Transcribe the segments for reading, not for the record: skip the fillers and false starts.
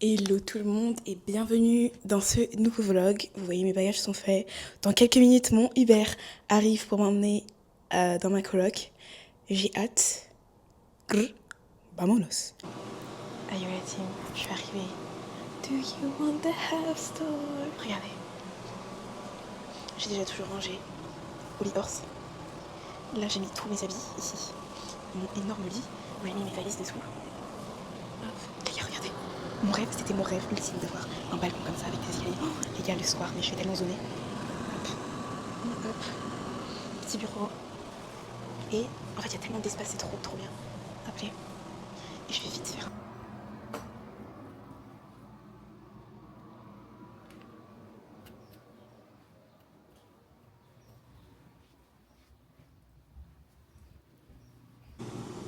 Hello tout le monde et bienvenue dans ce nouveau vlog. Vous voyez mes bagages sont faits. Dans quelques minutes mon Uber arrive pour m'emmener dans ma coloc. J'ai hâte. Grrr. Vamonos. Are you ready? Je suis arrivée. Do you want the house tour? Regardez. J'ai déjà toujours rangé au lit horse. Là j'ai mis tous mes habits ici. Mon énorme lit où j'ai mis mes valises dessous. Les gars, regardez. Mon rêve, c'était mon rêve ultime d'avoir un balcon comme ça avec des escaliers. Oh, les gars, le soir, mais je suis tellement zonée. Hop, hop. Petit bureau. Et en fait, il y a tellement d'espace, c'est trop bien. Appelez. Et je vais vite faire.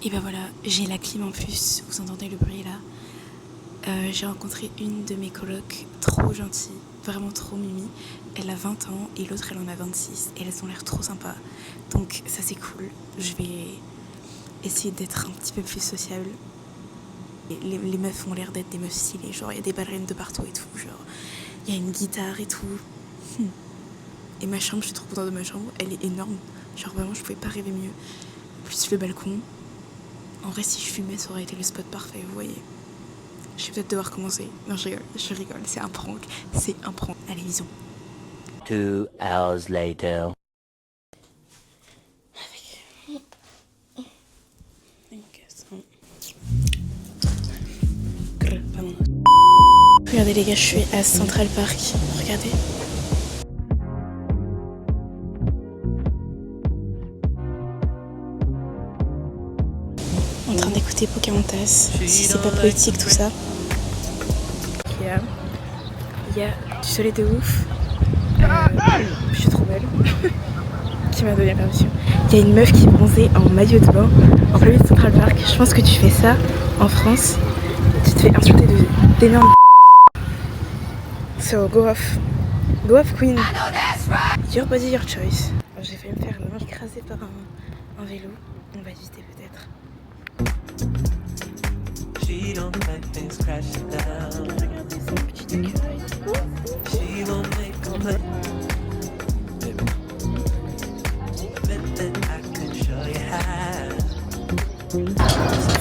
Et ben voilà, j'ai la clim en plus. Vous entendez le bruit là? J'ai rencontré une de mes colocs trop gentille, vraiment trop mimi. Elle a 20 ans et l'autre elle en a 26 et elles ont l'air trop sympas. Donc ça c'est cool. Je vais essayer d'être un petit peu plus sociable. Et les meufs ont l'air d'être des meufs stylées, genre il y a des ballerines de partout et tout, genre il y a une guitare et tout. Et ma chambre, je suis trop contente de ma chambre, elle est énorme. Genre vraiment je pouvais pas rêver mieux. Plus le balcon. En vrai si je fumais ça aurait été le spot parfait, vous voyez. Je vais peut-être devoir commencer. Non, je rigole, c'est un prank. C'est un prank. Allez, bisous. 2 hours later. Regardez les gars, je suis à Central Park. Regardez. En train d'écouter Pocahontas. Si c'est pas poétique tout ça. Il y a du soleil de ouf. Je suis trop belle. Qui m'a donné la permission. Il y a une meuf qui est bronzée en maillot de bain en plein milieu de Central Park. Je pense que tu fais ça en France. Tu te fais insulter d'énormes. So go off. Go off queen. Your body, your choice. J'ai failli me faire écraser par un vélo. On va éviter peut-être. Regardez son petit écureuil.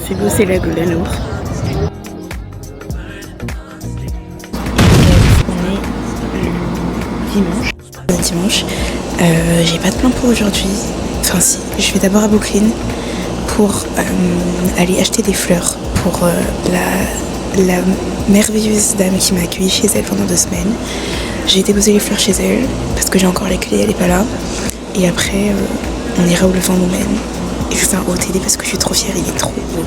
C'est beau, c'est la Goulanour. On est dimanche. J'ai pas de plan pour aujourd'hui. Enfin si, je vais d'abord à Brooklyn pour aller acheter des fleurs pour la merveilleuse dame qui m'a accueillie chez elle pendant 2 semaines. J'ai déposé les fleurs chez elle parce que j'ai encore les clés, elle est pas là. Et après, on ira où le vent nous mène. Et je fais un haut télé parce que je suis trop fière, il est trop beau.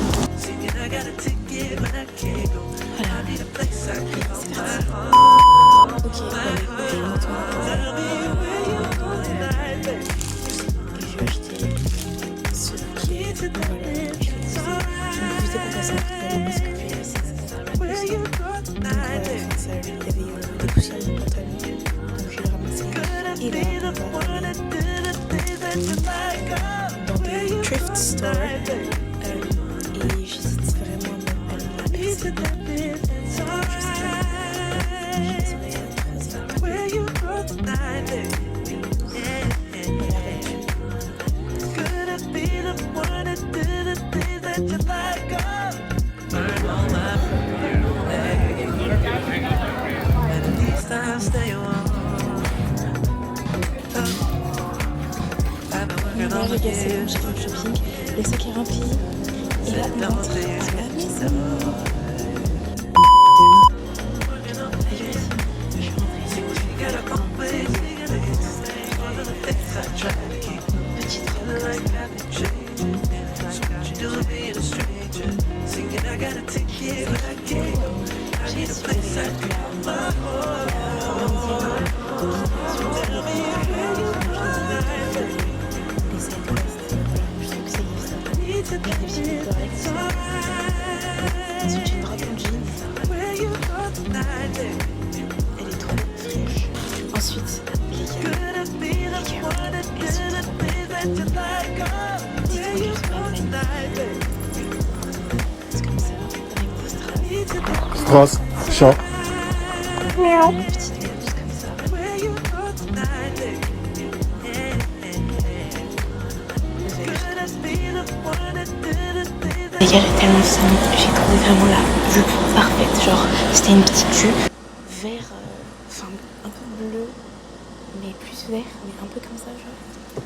Dans des thrift stores et j'hésite vraiment à la personne. Voilà les gars, c'est bon, j'ai fait le shopping, le sac est rempli et là on rentre à la maison. Ensuite j'ai une robe en jean. Elle est trop fraîche. Ensuite les gars, elles sont trop belles. Dites-moi qu'elles sont pas les mêmes. C'est comme ça, avec des strass. Strass, chat. Une petite blouse comme ça. Les gars, j'ai tellement faim, j'ai trouvé vraiment la jupe parfaite. Genre, c'était une petite jupe vert, enfin un peu bleu, mais plus vert, mais un peu comme ça, genre.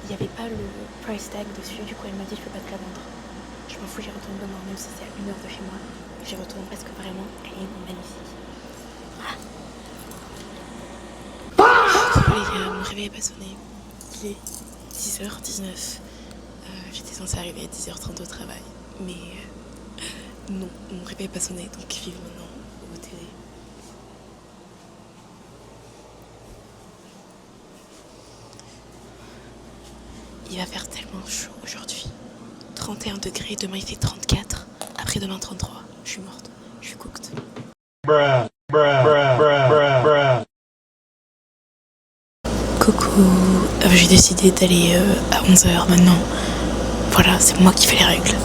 Il n'y avait pas le price tag dessus, du coup elle m'a dit je peux pas te la vendre. Je m'en fous, j'y retourne demain, même si c'est à 1 heure de chez moi. J'y retourne parce que vraiment, elle est magnifique. Les gars, mon réveil est pas sonné. Il est 10h19. J'étais censée arriver à 10h30 au travail. Mais non, mon réveil est pas sonné, donc vive maintenant au télé. Il va faire tellement chaud aujourd'hui. 31 degrés, demain il fait 34, après-demain 33. Je suis morte, je suis cooked. Coucou, j'ai décidé d'aller à 11h maintenant. Voilà, c'est moi qui fais les règles.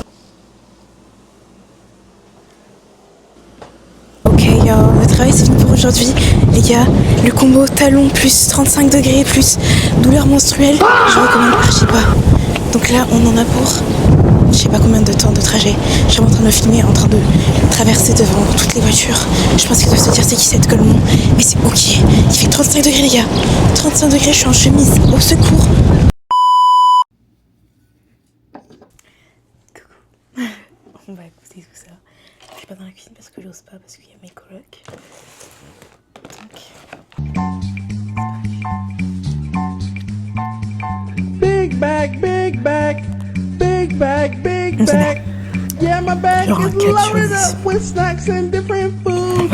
Ok, le travail c'est fini pour aujourd'hui. Les gars, le combo talon plus 35 degrés plus douleur menstruelle, je recommande archi pas. Donc là, on en a pour je sais pas combien de temps de trajet. Je suis en train de me filmer, en train de traverser devant toutes les voitures. Je pense qu'ils doivent se dire c'est qui cette Golemont. Mais c'est ok. Il fait 35 degrés les gars. 35 degrés, je suis en chemise. Au secours. Coucou. On va écouter tout ça. Je suis pas dans la cuisine parce que j'ose pas, parce qu'il y a mes colocs. Big bag, big bag, big bag, big bag. Yeah, my bag is loaded up with snacks and different foods.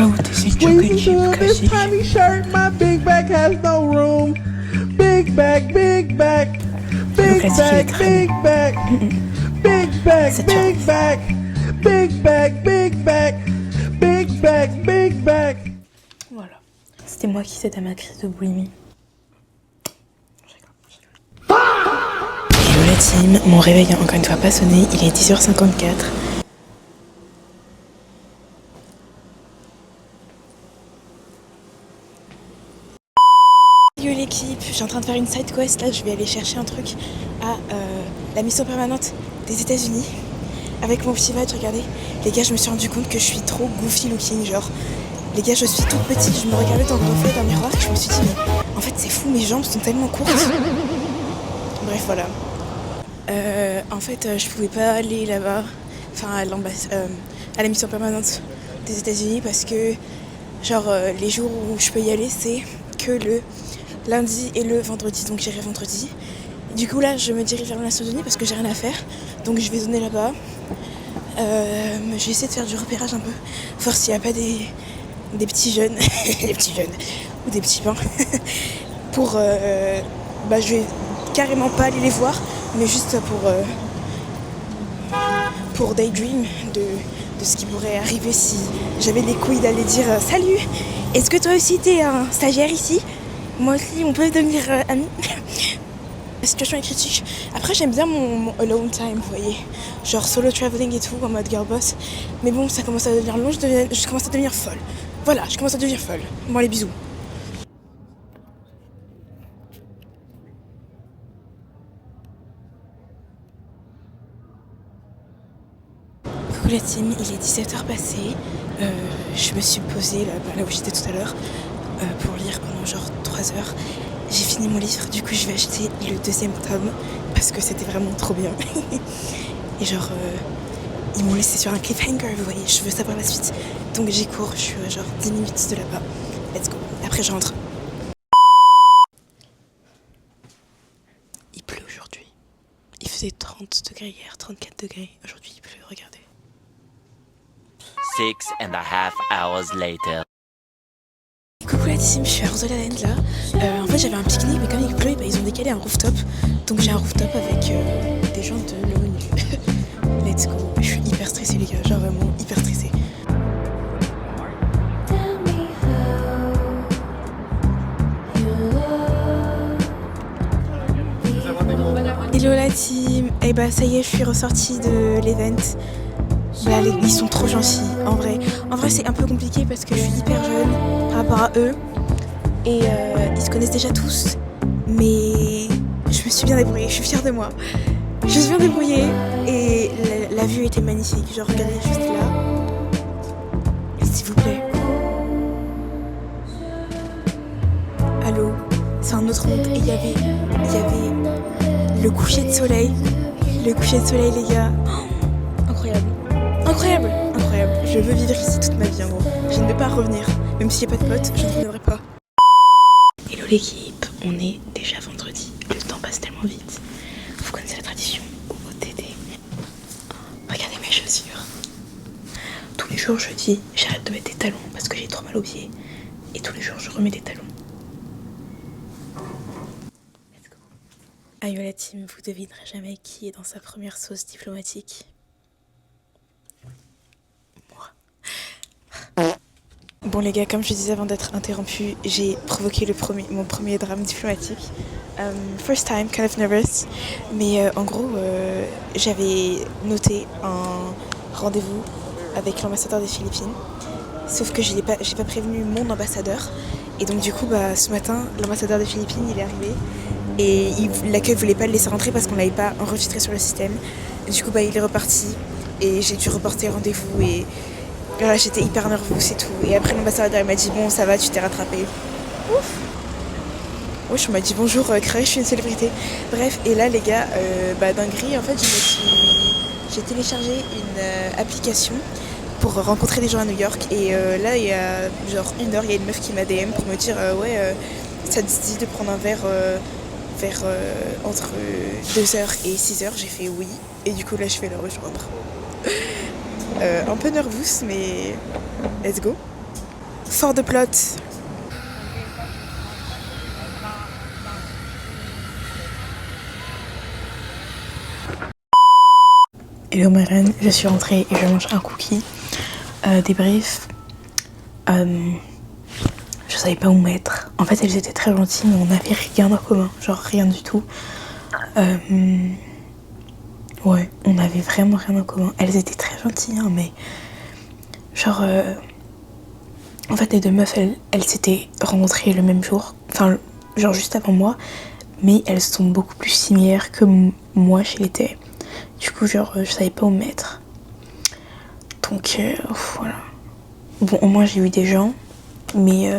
Squeeze into this tiny shirt, my big bag has no room. Big bag, big bag, big bag, big bag, big bag, big bag, big bag, big bag, big bag, big bag. Voilà. C'était moi qui cède à ma crise de boulimie. Hello la team, mon réveil n'a encore une fois pas sonné, il est 10h54. Yo l'équipe, je suis en train de faire une side quest, là je vais aller chercher un truc à la mission permanente des États-Unis avec mon petit badge, regardez. Les gars, je me suis rendu compte que je suis trop goofy looking, genre. Les gars, je suis toute petite, je me regardais dans le reflet d'un miroir et je me suis dit, mais en fait c'est fou, mes jambes sont tellement courtes. Bref, voilà. En fait, je pouvais pas aller là-bas, enfin à la mission permanente des États-Unis parce que, genre, les jours où je peux y aller, c'est que le lundi et le vendredi, donc j'irai vendredi. Du coup, là, je me dirige vers les Nations Unies parce que j'ai rien à faire, donc je vais donner là-bas. Je vais essayer de faire du repérage un peu, voir s'il n'y a pas des petits jeunes, des petits jeunes ou des petits pains. Pour, je vais carrément pas aller les voir, mais juste pour daydream de ce qui pourrait arriver si j'avais les couilles d'aller dire salut, est-ce que toi aussi t'es un stagiaire ici? Moi aussi, on peut devenir amis. La situation est critique. Après, j'aime bien mon alone time, vous voyez. Genre solo traveling et tout, en mode girl boss. Mais bon, ça commence à devenir long, je commence à devenir folle. Voilà, je commence à devenir folle. Bon, allez, bisous. Coucou la team, il est 17h passé. Je me suis posée là où j'étais tout à l'heure pour lire pendant genre 3 heures. J'ai fini mon livre, du coup je vais acheter le 2e tome parce que c'était vraiment trop bien. Et genre, ils m'ont laissé sur un cliffhanger, vous voyez, je veux savoir la suite. Donc j'y cours, je suis à genre 10 minutes de là-bas. Let's go. Après je rentre. Il pleut aujourd'hui. Il faisait 30 degrés hier, 34 degrés. Aujourd'hui il pleut, regardez. 6.5 hours later. Coucou la team, je suis à Roseland là. En fait j'avais un pique-nique mais comme il pleut, ils ont décalé un rooftop. Donc j'ai un rooftop avec des gens de l'ONU. Let's go. Je suis hyper stressée les gars, genre vraiment hyper stressée. Hello la team. Eh bah ça y est, je suis ressortie de l'event. Voilà, ils sont trop gentils, en vrai. En vrai, c'est un peu compliqué parce que je suis hyper jeune par rapport à eux. Et ils se connaissent déjà tous. Mais je me suis bien débrouillée, je suis fière de moi. Je me suis bien débrouillée et la vue était magnifique. Genre, regardez juste là. S'il vous plaît. Allô, c'est un autre monde. Et il y avait le coucher de soleil. Le coucher de soleil, les gars. Oh, incroyable. Incroyable. Incroyable. Je veux vivre ici toute ma vie, en gros. Je ne veux pas revenir. Même s'il n'y a pas de potes, je ne reviendrai pas. Hello l'équipe, on est déjà vendredi. Le temps passe tellement vite. Vous connaissez la tradition au OTD. Regardez mes chaussures. Tous les jours jeudi, j'arrête de mettre des talons parce que j'ai trop mal aux pieds. Et tous les jours, je remets des talons. Let's go. Aïe la team, vous devinerez jamais qui est dans sa première sauce diplomatique. Moi. Bon les gars, comme je disais avant d'être interrompue, j'ai provoqué mon premier drame diplomatique. First time, kind of nervous. Mais en gros, j'avais noté un rendez-vous avec l'ambassadeur des Philippines. Sauf que j'ai pas prévenu mon ambassadeur. Et donc du coup, ce matin, l'ambassadeur des Philippines, il est arrivé. Et l'accueil voulait pas le laisser rentrer parce qu'on l'avait pas enregistré sur le système. Et du coup, il est reparti. Et j'ai dû reporter rendez-vous et... Voilà, j'étais hyper nerveuse et tout. Et après l'ambassadeur m'a dit bon ça va, tu t'es rattrapée. Ouf. Wesh, on m'a dit bonjour, Crash, je suis une célébrité. Bref, et là les gars, dinguerie, en fait j'ai téléchargé une application pour rencontrer des gens à New York. Et là il y a genre 1 heure, il y a une meuf qui m'a DM pour me dire ça te dit de prendre un verre vers entre 2h et 6h. J'ai fait oui. Et du coup là je vais le rejoindre. Un peu nerveuse, mais let's go. Fort de plot. Hello ma reine, je suis rentrée et je mange un cookie. Débrief. Je savais pas où mettre. En fait, elles étaient très gentilles, mais on n'avait rien en commun. Genre rien du tout. Ouais, on avait vraiment rien en commun. Elles étaient très gentilles, hein, mais... Genre... En fait, les deux meufs, elles s'étaient rencontrées le même jour. Enfin, genre juste avant moi. Mais elles sont beaucoup plus similaires que moi, je l'étais. Du coup, genre, je savais pas où me mettre. Donc, voilà. Bon, au moins, j'ai eu des gens. Mais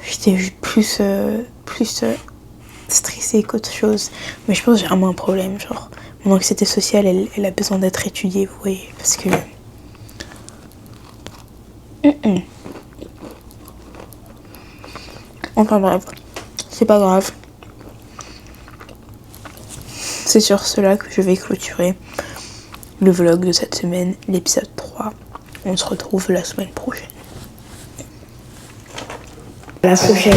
j'étais plus stressée qu'autre chose. Mais je pense que j'ai vraiment un problème, genre... Mon anxiété sociale, elle a besoin d'être étudiée, vous voyez, parce que... Enfin bref, c'est pas grave. C'est sur cela que je vais clôturer le vlog de cette semaine, l'épisode 3. On se retrouve la semaine prochaine. À la prochaine.